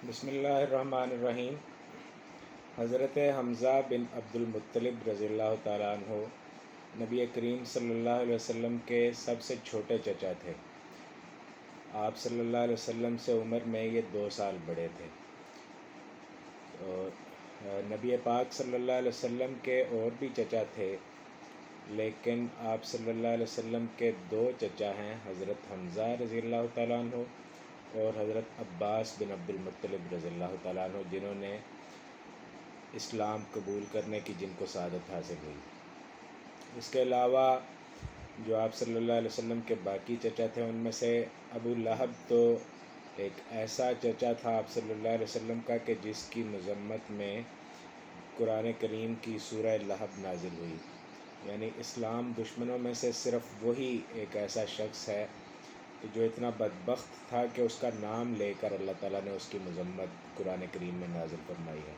بسم اللہ الرحمن الرحیم۔ حضرت حمزہ بن عبد المطلب رضی اللہ تعالیٰ عنہ نبی کریم صلی اللہ علیہ وسلم کے سب سے چھوٹے چچا تھے۔ آپ صلی اللہ علیہ وسلم سے عمر میں یہ 2 سال بڑے تھے۔ اور نبی پاک صلی اللہ علیہ وسلم کے اور بھی چچا تھے، لیکن آپ صلی اللہ علیہ وسلم کے 2 چچا ہیں، حضرت حمزہ رضی اللہ تعالیٰ عنہ اور حضرت عباس بن عبد المطلب رضی اللہ تعالیٰ عنہ، جنہوں نے اسلام قبول کرنے کی جن کو سعادت حاصل ہوئی۔ اس کے علاوہ جو آپ صلی اللہ علیہ وسلم کے باقی چچا تھے، ان میں سے ابو لہب تو ایک ایسا چچا تھا آپ صلی اللہ علیہ وسلم کا کہ جس کی مذمت میں قرآن کریم کی سورہ لہب نازل ہوئی۔ یعنی اسلام دشمنوں میں سے صرف وہی ایک ایسا شخص ہے جو اتنا بدبخت تھا کہ اس کا نام لے کر اللہ تعالیٰ نے اس کی مذمت قرآن کریم میں نازل فرمائی ہے۔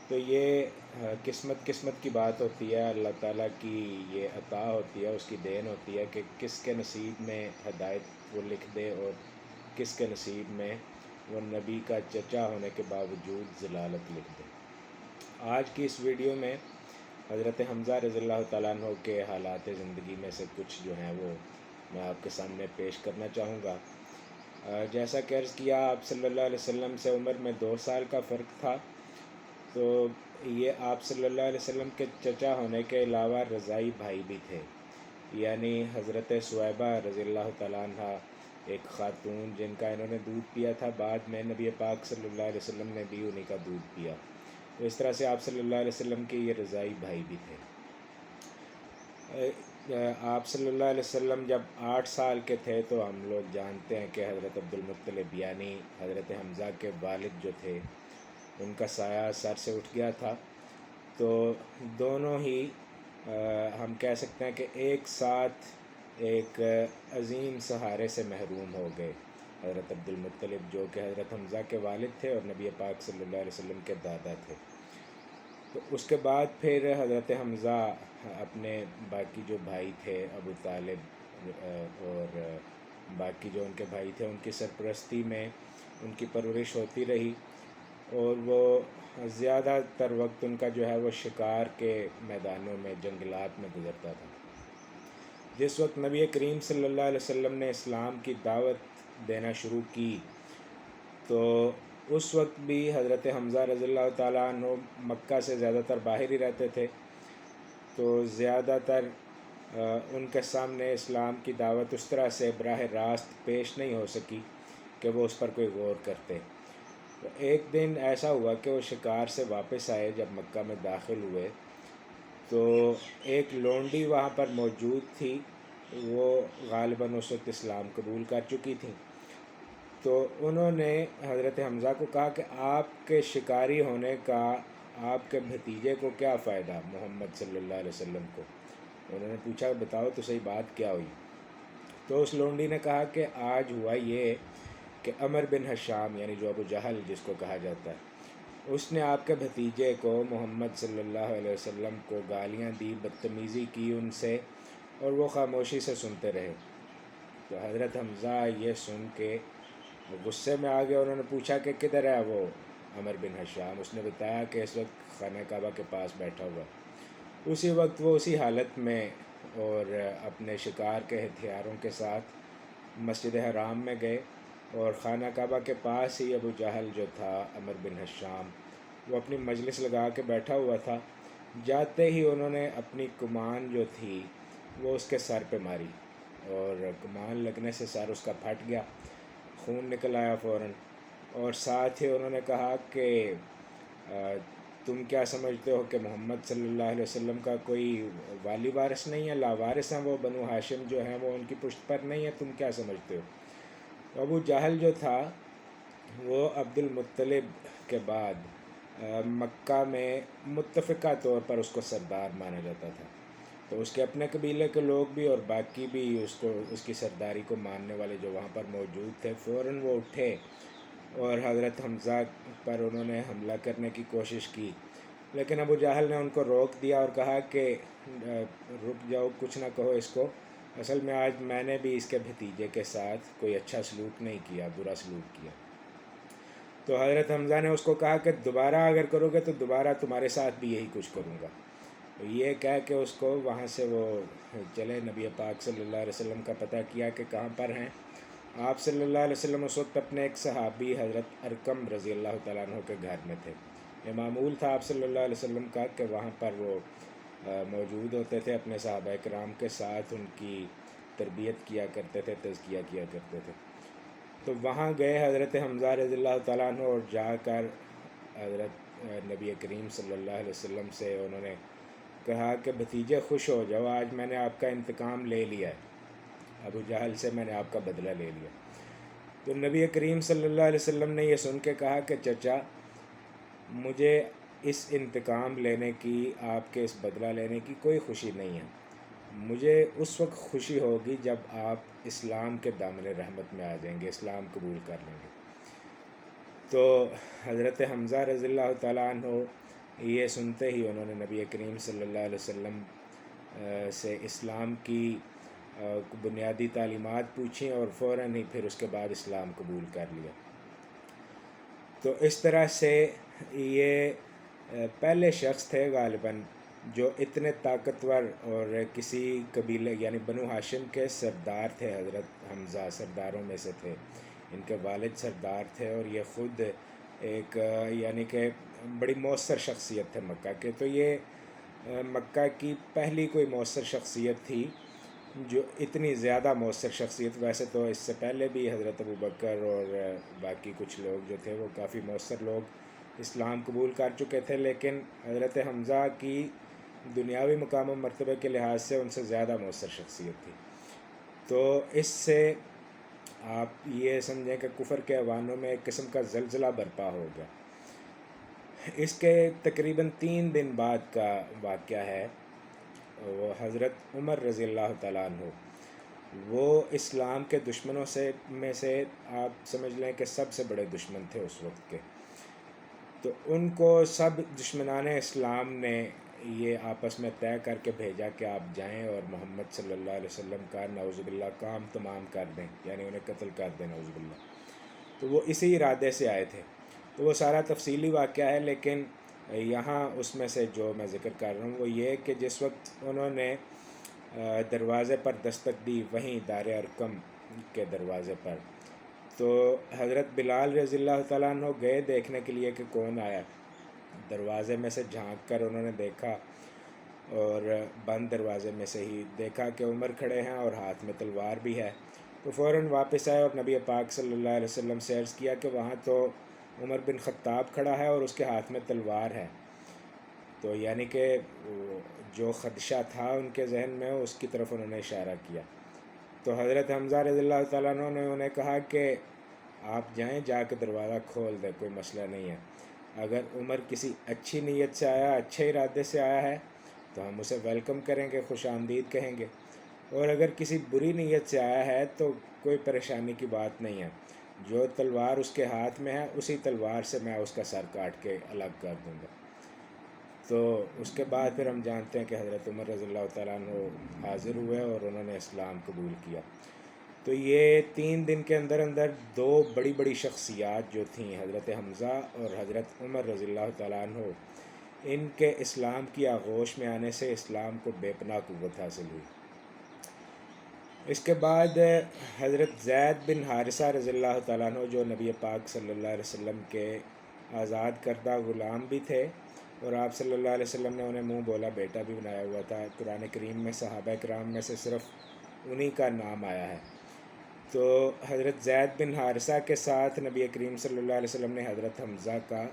تو یہ قسمت کی بات ہوتی ہے، اللہ تعالیٰ کی یہ عطا ہوتی ہے، اس کی دین ہوتی ہے کہ کس کے نصیب میں ہدایت وہ لکھ دے اور کس کے نصیب میں وہ نبی کا چچا ہونے کے باوجود ضلالت لکھ دے۔ آج کی اس ویڈیو میں حضرت حمزہ رضی اللہ تعالیٰ عنہ کے حالات زندگی میں سے کچھ جو ہیں وہ میں آپ کے سامنے پیش کرنا چاہوں گا۔ جیسا کہ عرض کیا، آپ صلی اللہ علیہ وسلم سے عمر میں 2 سال کا فرق تھا، تو یہ آپ صلی اللہ علیہ وسلم کے چچا ہونے کے علاوہ رضائی بھائی بھی تھے، یعنی حضرت ثویبہ رضی اللہ تعالیٰ عنہ، ایک خاتون جن کا انہوں نے دودھ پیا تھا، بعد میں نبی پاک صلی اللہ علیہ وسلم نے بھی انہی کا دودھ پیا۔ تو اس طرح سے آپ صلی اللہ علیہ وسلم کے یہ رضائی بھائی بھی تھے۔ آپ صلی اللہ علیہ وسلم جب 8 سال کے تھے تو ہم لوگ جانتے ہیں کہ حضرت عبد المطلب یعنی حضرت حمزہ کے والد جو تھے، ان کا سایہ سر سے اٹھ گیا تھا۔ تو دونوں ہی ہم کہہ سکتے ہیں کہ ایک ساتھ ایک عظیم سہارے سے محروم ہو گئے۔ حضرت عبد المطلب جو کہ حضرت حمزہ کے والد تھے اور نبی پاک صلی اللہ علیہ وسلم کے دادا تھے۔ تو اس کے بعد پھر حضرت حمزہ اپنے باقی جو بھائی تھے، ابو طالب اور باقی جو ان کے بھائی تھے، ان کی سرپرستی میں ان کی پرورش ہوتی رہی، اور وہ زیادہ تر وقت ان کا جو ہے وہ شکار کے میدانوں میں، جنگلات میں گزرتا تھا۔ جس وقت نبی کریم صلی اللہ علیہ وسلم نے اسلام کی دعوت دینا شروع کی، تو اس وقت بھی حضرت حمزہ رضی اللہ تعالیٰ عنہ مکہ سے زیادہ تر باہر ہی رہتے تھے، تو زیادہ تر ان کے سامنے اسلام کی دعوت اس طرح سے براہ راست پیش نہیں ہو سکی کہ وہ اس پر کوئی غور کرتے۔ تو ایک دن ایسا ہوا کہ وہ شکار سے واپس آئے، جب مکہ میں داخل ہوئے تو ایک لونڈی وہاں پر موجود تھی، وہ غالباً اس وقت اسلام قبول کر چکی تھیں۔ تو انہوں نے حضرت حمزہ کو کہا کہ آپ کے شکاری ہونے کا آپ کے بھتیجے کو کیا فائدہ، محمد صلی اللہ علیہ وسلم کو۔ انہوں نے پوچھا بتاؤ تو صحیح بات کیا ہوئی۔ تو اس لونڈی نے کہا کہ آج ہوا یہ کہ عمر بن حشام، یعنی جو ابو جہل جس کو کہا جاتا ہے، اس نے آپ کے بھتیجے کو، محمد صلی اللہ علیہ وسلم کو گالیاں دی، بدتمیزی کی ان سے، اور وہ خاموشی سے سنتے رہے۔ تو حضرت حمزہ یہ سن کے غصے میں آ گئے۔ انہوں نے پوچھا کہ کدھر ہے وہ عمر بن حشام؟ اس نے بتایا کہ اس وقت خانہ کعبہ کے پاس بیٹھا ہوا۔ اسی وقت وہ اسی حالت میں اور اپنے شکار کے ہتھیاروں کے ساتھ مسجد حرام میں گئے، اور خانہ کعبہ کے پاس ہی ابو جہل جو تھا، عمر بن حشام، وہ اپنی مجلس لگا کے بیٹھا ہوا تھا۔ جاتے ہی انہوں نے اپنی کمان جو تھی وہ اس کے سر پہ ماری، اور کمان لگنے سے سر اس کا پھٹ گیا، خون نکل آیا فوراً۔ اور ساتھ ہی انہوں نے کہا کہ تم کیا سمجھتے ہو کہ محمد صلی اللہ علیہ وسلم کا کوئی والی وارث نہیں ہے، لاوارث ہیں وہ، بنو ہاشم جو ہیں وہ ان کی پشت پر نہیں ہے، تم کیا سمجھتے ہو؟ ابو جہل جو تھا وہ عبد المطلب کے بعد مکہ میں متفقہ طور پر اس کو سردار مانا جاتا تھا، تو اس کے اپنے قبیلے کے لوگ بھی اور باقی بھی اس کی سرداری کو ماننے والے جو وہاں پر موجود تھے، فوراً وہ اٹھے اور حضرت حمزہ پر انہوں نے حملہ کرنے کی کوشش کی، لیکن ابو جہل نے ان کو روک دیا اور کہا کہ رک جاؤ، کچھ نہ کہو اس کو، اصل میں آج میں نے بھی اس کے بھتیجے کے ساتھ کوئی اچھا سلوک نہیں کیا، برا سلوک کیا۔ تو حضرت حمزہ نے اس کو کہا کہ دوبارہ اگر کرو گے تو دوبارہ تمہارے ساتھ بھی یہی کچھ کروں گا. تو یہ کہہ کے اس کو وہاں سے وہ چلے. نبی پاک صلی اللہ علیہ وسلم کا پتہ کیا کہ کہاں پر ہیں. آپ صلی اللہ علیہ وسلم اس وقت اپنے ایک صحابی حضرت ارقم رضی اللہ تعالیٰ عنہ کے گھر میں تھے. یہ معمول تھا آپ صلی اللہ علیہ وسلم کا کہ وہاں پر وہ موجود ہوتے تھے، اپنے صحابہ کرام کے ساتھ ان کی تربیت کیا کرتے تھے، تزکیہ کیا کرتے تھے. تو وہاں گئے حضرت حمزہ رضی اللہ تعالیٰ عنہ اور جا کر حضرت نبی کریم صلی اللہ علیہ وسلم سے انہوں نے کہا کہ بھتیجے خوش ہو جاؤ، آج میں نے آپ کا انتقام لے لیا ہے، ابو جہل سے میں نے آپ کا بدلہ لے لیا. تو نبی کریم صلی اللہ علیہ وسلم نے یہ سن کے کہا کہ چچا، مجھے اس انتقام لینے کی، آپ کے اس بدلہ لینے کی کوئی خوشی نہیں ہے. مجھے اس وقت خوشی ہوگی جب آپ اسلام کے دامن رحمت میں آ جائیں گے، اسلام قبول کر لیں گے. تو حضرت حمزہ رضی اللہ تعالیٰ عنہ یہ سنتے ہی انہوں نے نبی کریم صلی اللہ علیہ وسلم سے اسلام کی بنیادی تعلیمات پوچھیں اور فوراً ہی پھر اس کے بعد اسلام قبول کر لیا. تو اس طرح سے یہ پہلے شخص تھے غالباً جو اتنے طاقتور اور کسی قبیلے یعنی بنو ہاشم کے سردار تھے. حضرت حمزہ سرداروں میں سے تھے، ان کے والد سردار تھے اور یہ خود ایک یعنی کہ بڑی مؤثر شخصیت تھے مکہ کے. تو یہ مکہ کی پہلی کوئی مؤثر شخصیت تھی، جو اتنی زیادہ مؤثر شخصیت. ویسے تو اس سے پہلے بھی حضرت ابوبکر اور باقی کچھ لوگ جو تھے وہ کافی مؤثر لوگ اسلام قبول کر چکے تھے، لیکن حضرت حمزہ کی دنیاوی مقام و مرتبے کے لحاظ سے ان سے زیادہ مؤثر شخصیت تھی. تو اس سے آپ یہ سمجھیں کہ کفر کے ایوانوں میں ایک قسم کا زلزلہ برپا ہو گیا. اس کے تقریباً 3 دن بعد کا واقعہ ہے. وہ حضرت عمر رضی اللہ تعالیٰ عنہ، وہ اسلام کے دشمنوں میں سے آپ سمجھ لیں کہ سب سے بڑے دشمن تھے اس وقت کے. تو ان کو سب دشمنان اسلام نے یہ آپس میں طے کر کے بھیجا کہ آپ جائیں اور محمد صلی اللہ علیہ وسلم کا نعوذ باللہ کام تمام کر دیں، یعنی انہیں قتل کر دیں نعوذ باللہ. تو وہ اسی ارادے سے آئے تھے. تو وہ سارا تفصیلی واقعہ ہے، لیکن یہاں اس میں سے جو میں ذکر کر رہا ہوں وہ یہ کہ جس وقت انہوں نے دروازے پر دستک دی، وہیں دار ارقم کے دروازے پر، تو حضرت بلال رضی اللہ تعالیٰ عنہ گئے دیکھنے کے لیے کہ کون آیا. دروازے میں سے جھانک کر انہوں نے دیکھا اور بند دروازے میں سے ہی دیکھا کہ عمر کھڑے ہیں اور ہاتھ میں تلوار بھی ہے. تو فوراً واپس آئے اور نبی پاک صلی اللہ علیہ وسلم سے عرض کیا کہ وہاں تو عمر بن خطاب کھڑا ہے اور اس کے ہاتھ میں تلوار ہے. تو یعنی کہ جو خدشہ تھا ان کے ذہن میں اس کی طرف انہوں نے اشارہ کیا. تو حضرت حمزہ رضی اللہ تعالیٰ عنہ نے انہیں کہا کہ آپ جائیں، جا کے دروازہ کھول دیں، کوئی مسئلہ نہیں ہے. اگر عمر کسی اچھی نیت سے آیا، اچھے ارادے سے آیا ہے تو ہم اسے ویلکم کریں گے، خوش آمدید کہیں گے. اور اگر کسی بری نیت سے آیا ہے تو کوئی پریشانی کی بات نہیں ہے، جو تلوار اس کے ہاتھ میں ہے اسی تلوار سے میں اس کا سر کاٹ کے الگ کر دوں گا. تو اس کے بعد پھر ہم جانتے ہیں کہ حضرت عمر رضی اللہ تعالیٰ عنہ حاضر ہوئے اور انہوں نے اسلام قبول کیا. تو یہ 3 دن کے اندر اندر 2 بڑی بڑی شخصیات جو تھیں، حضرت حمزہ اور حضرت عمر رضی اللہ تعالیٰ عنہ، ان کے اسلام کی آغوش میں آنے سے اسلام کو بے پناہ قوت حاصل ہوئی. اس کے بعد حضرت زید بن حارثہ رضی اللہ تعالیٰ عنہ، جو نبی پاک صلی اللہ علیہ وسلم کے آزاد کردہ غلام بھی تھے اور آپ صلی اللہ علیہ وسلم نے انہیں منہ بولا بیٹا بھی بنایا ہوا تھا. قرآن کریم میں صحابہ کرام میں سے صرف انہی کا نام آیا ہے. تو حضرت زید بن حارثہ کے ساتھ نبی کریم صلی اللہ علیہ وسلم نے حضرت حمزہ کا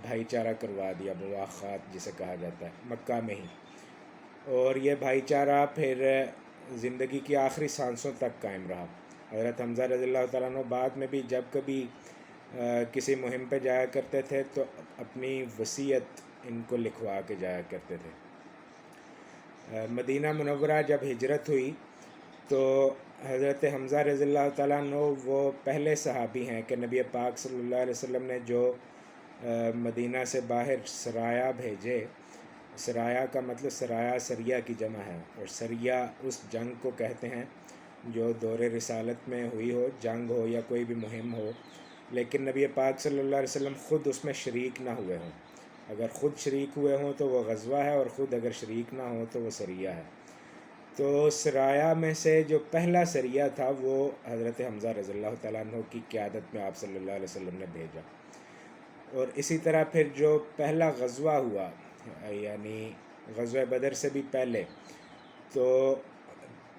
بھائی چارہ کروا دیا، مواخات جسے کہا جاتا ہے، مکہ میں ہی. اور یہ بھائی چارہ پھر زندگی کی آخری سانسوں تک قائم رہا. حضرت حمزہ رضی اللہ تعالیٰ عنہ بعد میں بھی جب کبھی کسی مہم پہ جایا کرتے تھے تو اپنی وصیت ان کو لکھوا کے جایا کرتے تھے. مدینہ منورہ جب ہجرت ہوئی تو حضرت حمزہ رضی اللہ تعالیٰ عنہ وہ پہلے صحابی ہیں کہ نبی پاک صلی اللہ علیہ وسلم نے جو مدینہ سے باہر سرایا بھیجے. سرایا کا مطلب سرایا سریہ کی جمع ہے، اور سریہ اس جنگ کو کہتے ہیں جو دور رسالت میں ہوئی ہو، جنگ ہو یا کوئی بھی مہم ہو لیکن نبی پاک صلی اللہ علیہ وسلم خود اس میں شریک نہ ہوئے ہوں. اگر خود شریک ہوئے ہوں تو وہ غزوہ ہے، اور خود اگر شریک نہ ہوں تو وہ سریہ ہے. تو سرایا میں سے جو پہلا سریہ تھا وہ حضرت حمزہ رضی اللہ تعالیٰ عنہ کی قیادت میں آپ صلی اللہ علیہ وسلم نے بھیجا. اور اسی طرح پھر جو پہلا غزوہ ہوا، یعنی غزوہ بدر سے بھی پہلے، تو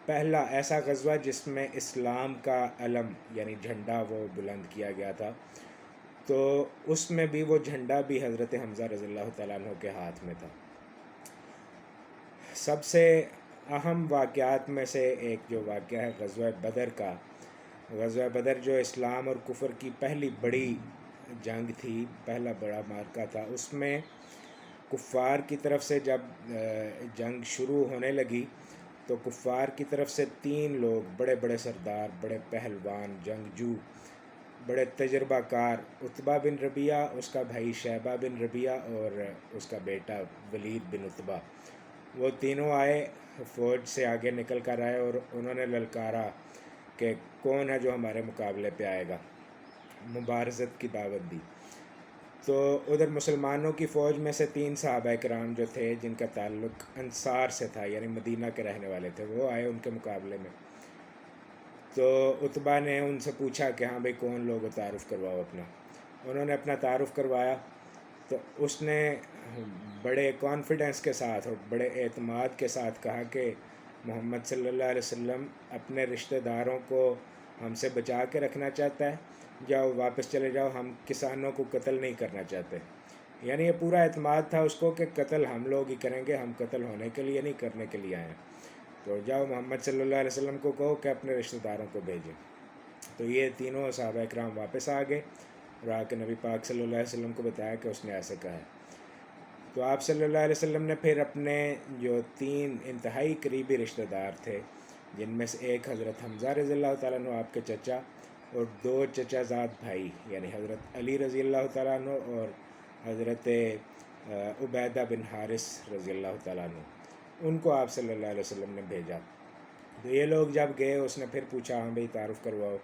پہلا ایسا غزوہ جس میں اسلام کا علم یعنی جھنڈا وہ بلند کیا گیا تھا، تو اس میں بھی وہ جھنڈا بھی حضرت حمزہ رضی اللہ تعالیٰ عنہ کے ہاتھ میں تھا. سب سے اہم واقعات میں سے ایک جو واقعہ ہے غزوہ بدر کا. غزوہ بدر جو اسلام اور کفر کی پہلی بڑی جنگ تھی، پہلا بڑا معرکہ تھا. اس میں کفار کی طرف سے جب جنگ شروع ہونے لگی تو کفار کی طرف سے 3 لوگ بڑے بڑے سردار، بڑے پہلوان، جنگجو، بڑے تجربہ کار، عتبہ بن ربیعہ، اس کا بھائی شیبہ بن ربیعہ اور اس کا بیٹا ولید بن عتبہ، وہ تینوں آئے، فوج سے آگے نکل کر آئے اور انہوں نے للکارا کہ کون ہے جو ہمارے مقابلے پہ آئے گا، مبارزت کی دعوت دی. تو ادھر مسلمانوں کی فوج میں سے 3 صحابہ کرام جو تھے جن کا تعلق انصار سے تھا، یعنی مدینہ کے رہنے والے تھے، وہ آئے ان کے مقابلے میں. تو عتبہ نے ان سے پوچھا کہ ہاں بھئی کون لوگ تعارف کرواؤ اپنا. انہوں نے اپنا تعارف کروایا تو اس نے بڑے کانفیڈنس کے ساتھ اور بڑے اعتماد کے ساتھ کہا کہ محمد صلی اللہ علیہ وسلم اپنے رشتہ داروں کو ہم سے بچا کے رکھنا چاہتا ہے، جاؤ واپس چلے جاؤ، ہم کسانوں کو قتل نہیں کرنا چاہتے. یعنی یہ پورا اعتماد تھا اس کو کہ قتل ہم لوگ ہی کریں گے، ہم قتل ہونے کے لیے نہیں کرنے کے لیے آئے ہیں. تو جاؤ محمد صلی اللہ علیہ وسلم کو کہو کہ اپنے رشتہ داروں کو بھیجیں. تو یہ تینوں صحابہ اکرام واپس آ گئے اور آ کے نبی پاک صلی اللہ علیہ وسلم کو بتایا کہ اس نے ایسے کہا ہے. تو آپ صلی اللہ علیہ وسلم نے پھر اپنے جو 3 انتہائی قریبی رشتہ دار تھے، جن میں سے ایک حضرت حمزہ رضی اللہ تعالیٰ عنہ آپ کے چچا، اور 2 چچا زاد بھائی یعنی حضرت علی رضی اللہ تعالیٰ عنہ اور حضرت عبیدہ بن حارث رضی اللہ تعالیٰ عنہ، ان کو آپ صلی اللہ علیہ وسلم نے بھیجا. تو یہ لوگ جب گئے اس نے پھر پوچھا ہاں بھئی تعارف کرواؤ.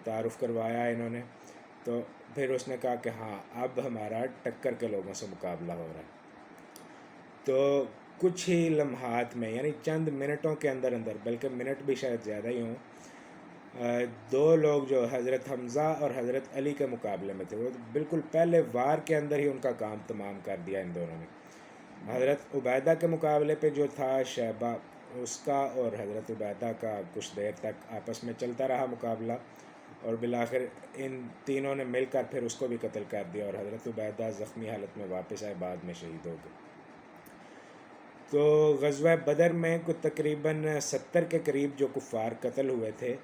تعارف کروایا انہوں نے. تو پھر اس نے کہا کہ ہاں اب ہمارا ٹکر کے لوگوں سے مقابلہ ہو رہا ہے. تو کچھ ہی لمحات میں یعنی چند منٹوں کے اندر اندر، بلکہ منٹ بھی شاید زیادہ ہی ہوں، 2 لوگ جو حضرت حمزہ اور حضرت علی کے مقابلے میں تھے، وہ بالکل پہلے وار کے اندر ہی ان کا کام تمام کر دیا ان دونوں نے. حضرت عبیدہ کے مقابلے پہ جو تھا شیبہ، اس کا اور حضرت عبیدہ کا کچھ دیر تک آپس میں چلتا رہا مقابلہ، اور بالآخر ان تینوں نے مل کر پھر اس کو بھی قتل کر دیا اور حضرت عبیدہ زخمی حالت میں واپس آئے، بعد میں شہید ہو گئے. تو غزوہ بدر میں کچھ تقریباً 70 کے قریب جو کفار قتل ہوئے تھے،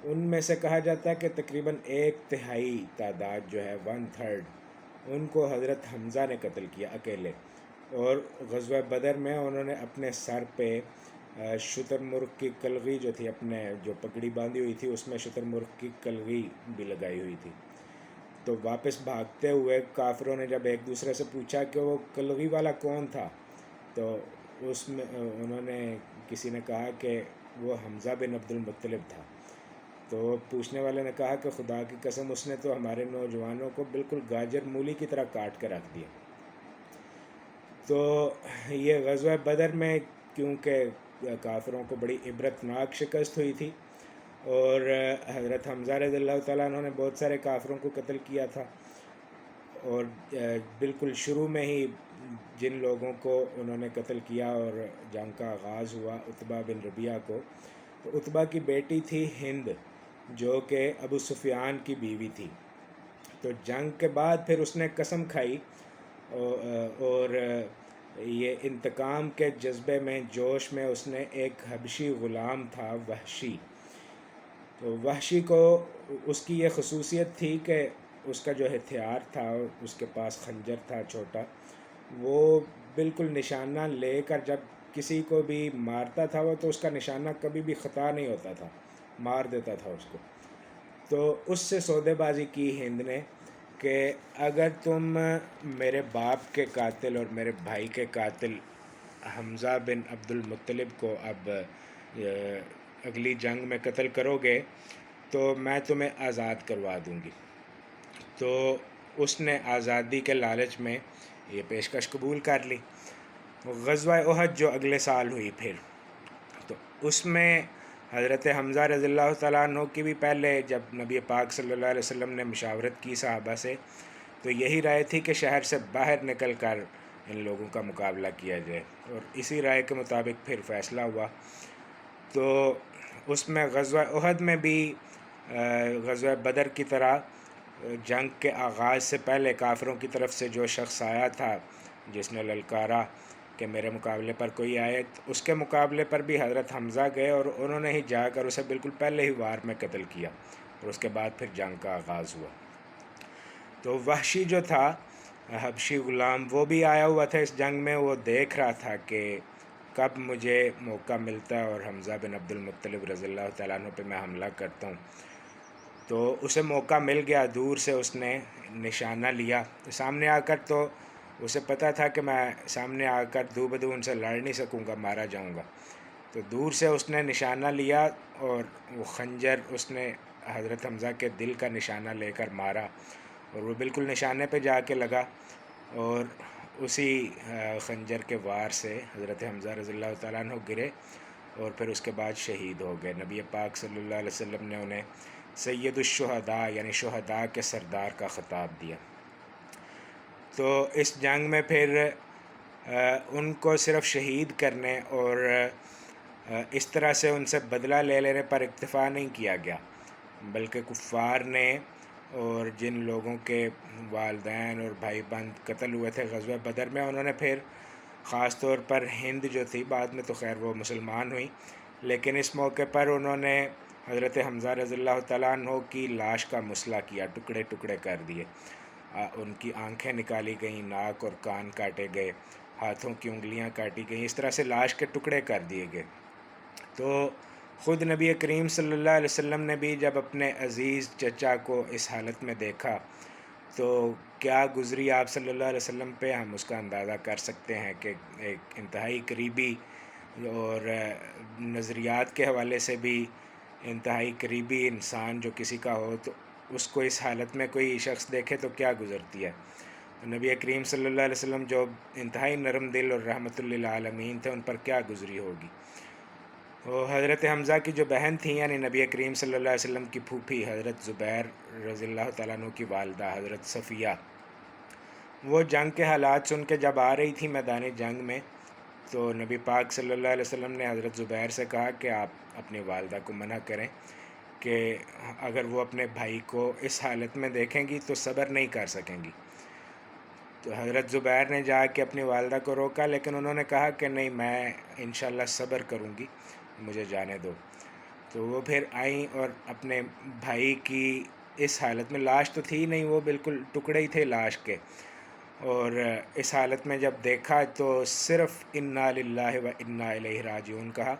ان میں سے کہا جاتا ہے کہ تقریباً 1/3 تعداد جو ہے 1/3 ان کو حضرت حمزہ نے قتل کیا اکیلے. اور غزوہ بدر میں انہوں نے اپنے سر پہ شتر مرغ کی کلغی جو تھی، اپنے جو پگڑی باندھی ہوئی تھی اس میں شتر مرغ کی کلغی بھی لگائی ہوئی تھی. تو واپس بھاگتے ہوئے کافروں نے جب ایک دوسرے سے پوچھا کہ وہ کلغی والا کون تھا، تو اس میں انہوں نے کسی نے کہا کہ وہ حمزہ بن عبد المطلب تھا. تو پوچھنے والے نے کہا کہ خدا کی قسم اس نے تو ہمارے نوجوانوں کو بالکل گاجر مولی کی طرح کاٹ کے رکھ دیا. تو یہ غزوہ بدر میں کیونکہ کافروں کو بڑی عبرتناک شکست ہوئی تھی، اور حضرت حمزہ رضی اللہ تعالیٰ عنہ نے بہت سارے کافروں کو قتل کیا تھا، اور بالکل شروع میں ہی جن لوگوں کو انہوں نے قتل کیا اور جنگ کا آغاز ہوا عتبہ بن ربیعہ کو، تو عتبہ کی بیٹی تھی ہند جو کہ ابو سفیان کی بیوی تھی. تو جنگ کے بعد پھر اس نے قسم کھائی اور یہ انتقام کے جذبے میں، جوش میں، اس نے ایک حبشی غلام تھا وحشی. تو وحشی کو اس کی یہ خصوصیت تھی کہ اس کا جو ہتھیار تھا، اس کے پاس خنجر تھا چھوٹا، وہ بالکل نشانہ لے کر جب کسی کو بھی مارتا تھا وہ، تو اس کا نشانہ کبھی بھی خطا نہیں ہوتا تھا، مار دیتا تھا اس کو. تو اس سے سودے بازی کی ہند نے کہ اگر تم میرے باپ کے قاتل اور میرے بھائی کے قاتل حمزہ بن عبد المطلب کو اب اگلی جنگ میں قتل کرو گے تو میں تمہیں آزاد کروا دوں گی. تو اس نے آزادی کے لالچ میں یہ پیشکش قبول کر لی۔ غزوہ احد جو اگلے سال ہوئی پھر، تو اس میں حضرت حمزہ رضی اللہ تعالیٰ عنہ کی بھی پہلے جب نبی پاک صلی اللہ علیہ وسلم نے مشاورت کی صحابہ سے، تو یہی رائے تھی کہ شہر سے باہر نکل کر ان لوگوں کا مقابلہ کیا جائے، اور اسی رائے کے مطابق پھر فیصلہ ہوا۔ تو اس میں غزوہ احد میں بھی غزوہ بدر کی طرح جنگ کے آغاز سے پہلے کافروں کی طرف سے جو شخص آیا تھا جس نے للکارا کہ میرے مقابلے پر کوئی آئے، اس کے مقابلے پر بھی حضرت حمزہ گئے اور انہوں نے ہی جا کر اسے بالکل پہلے ہی وار میں قتل کیا، اور اس کے بعد پھر جنگ کا آغاز ہوا۔ تو وحشی جو تھا حبشی غلام، وہ بھی آیا ہوا تھا اس جنگ میں، وہ دیکھ رہا تھا کہ کب مجھے موقع ملتا ہے اور حمزہ بن عبد المطلب رضی اللہ تعالیٰ عنہ پہ میں حملہ کرتا ہوں۔ تو اسے موقع مل گیا، دور سے اس نے نشانہ لیا، سامنے آ کر تو اسے پتہ تھا کہ میں سامنے آ کر دو بدو ان سے لڑ نہیں سکوں گا، مارا جاؤں گا۔ تو دور سے اس نے نشانہ لیا اور وہ خنجر اس نے حضرت حمزہ کے دل کا نشانہ لے کر مارا، اور وہ بالکل نشانے پہ جا کے لگا، اور اسی خنجر کے وار سے حضرت حمزہ رضی اللہ تعالیٰ عنہ گرے اور پھر اس کے بعد شہید ہو گئے۔ نبی پاک صلی اللہ علیہ وسلم نے انہیں سید الشہداء یعنی شہداء کے سردار کا خطاب دیا۔ تو اس جنگ میں پھر ان کو صرف شہید کرنے اور اس طرح سے ان سے بدلہ لے لینے پر اکتفا نہیں کیا گیا، بلکہ کفار نے اور جن لوگوں کے والدین اور بھائی بند قتل ہوئے تھے غزوہ بدر میں، انہوں نے پھر خاص طور پر ہند جو تھی، بعد میں تو خیر وہ مسلمان ہوئی، لیکن اس موقع پر انہوں نے حضرت حمزہ رضی اللہ تعالیٰ عنہ کی لاش کا مسئلہ کیا، ٹکڑے ٹکڑے کر دیے، ان کی آنکھیں نکالی گئیں، ناک اور کان کاٹے گئے، ہاتھوں کی انگلیاں کاٹی گئیں، اس طرح سے لاش کے ٹکڑے کر دیے گئے۔ تو خود نبی کریم صلی اللہ علیہ وسلم نے بھی جب اپنے عزیز چچا کو اس حالت میں دیکھا تو کیا گزری آپ صلی اللہ علیہ وسلم پہ، ہم اس کا اندازہ کر سکتے ہیں کہ ایک انتہائی قریبی اور نظریات کے حوالے سے بھی انتہائی قریبی انسان جو کسی کا ہو تو اس کو اس حالت میں کوئی شخص دیکھے تو کیا گزرتی ہے۔ نبی کریم صلی اللہ علیہ وسلم جو انتہائی نرم دل اور رحمت للعالمین تھے، ان پر کیا گزری ہوگی۔ وہ حضرت حمزہ کی جو بہن تھیں یعنی نبی کریم صلی اللہ علیہ وسلم کی پھوپھی حضرت زبیر رضی اللہ تعالیٰ عنہ کی والدہ حضرت صفیہ، وہ جنگ کے حالات سن کے جب آ رہی تھی میدان جنگ میں، تو نبی پاک صلی اللہ علیہ وسلم نے حضرت زبیر سے کہا کہ آپ اپنی والدہ کو منع کریں کہ اگر وہ اپنے بھائی کو اس حالت میں دیکھیں گی تو صبر نہیں کر سکیں گی۔ تو حضرت زبیر نے جا کے اپنی والدہ کو روکا، لیکن انہوں نے کہا کہ نہیں، میں انشاءاللہ صبر کروں گی، مجھے جانے دو۔ تو وہ پھر آئیں اور اپنے بھائی کی اس حالت میں، لاش تو تھی نہیں، وہ بالکل ٹکڑے ہی تھے لاش کے، اور اس حالت میں جب دیکھا تو صرف انا للہ و انا الیہ راجعون کہا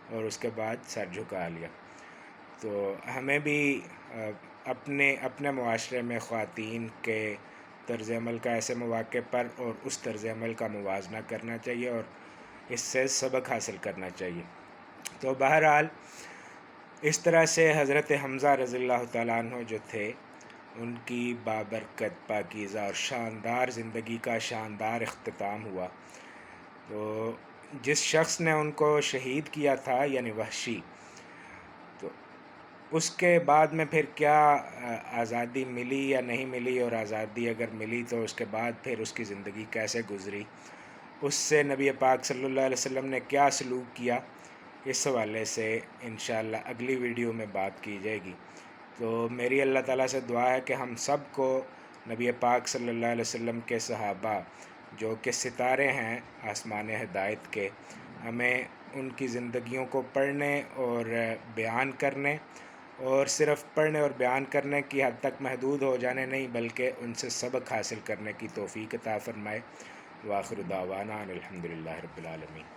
اور اس کے بعد سر جھکا لیا۔ تو ہمیں بھی اپنے معاشرے میں خواتین کے طرز عمل کا ایسے مواقع پر اور اس طرز عمل کا موازنہ کرنا چاہیے اور اس سے سبق حاصل کرنا چاہیے۔ تو بہرحال اس طرح سے حضرت حمزہ رضی اللہ تعالیٰ عنہ جو تھے، ان کی بابرکت، پاکیزہ اور شاندار زندگی کا شاندار اختتام ہوا۔ تو جس شخص نے ان کو شہید کیا تھا یعنی وحشی، تو اس کے بعد میں پھر کیا آزادی ملی یا نہیں ملی، اور آزادی اگر ملی تو اس کے بعد پھر اس کی زندگی کیسے گزری، اس سے نبی پاک صلی اللہ علیہ وسلم نے کیا سلوک کیا، اس حوالے سے انشاءاللہ اگلی ویڈیو میں بات کی جائے گی۔ تو میری اللہ تعالیٰ سے دعا ہے کہ ہم سب کو نبی پاک صلی اللہ علیہ وسلم کے صحابہ جو کہ ستارے ہیں آسمان ہدایت کے، ہمیں ان کی زندگیوں کو پڑھنے اور بیان کرنے، اور صرف پڑھنے اور بیان کرنے کی حد تک محدود ہو جانے نہیں، بلکہ ان سے سبق حاصل کرنے کی توفیق عطا فرمائے۔ وآخر دعوانا ان الحمد للہ رب العالمین۔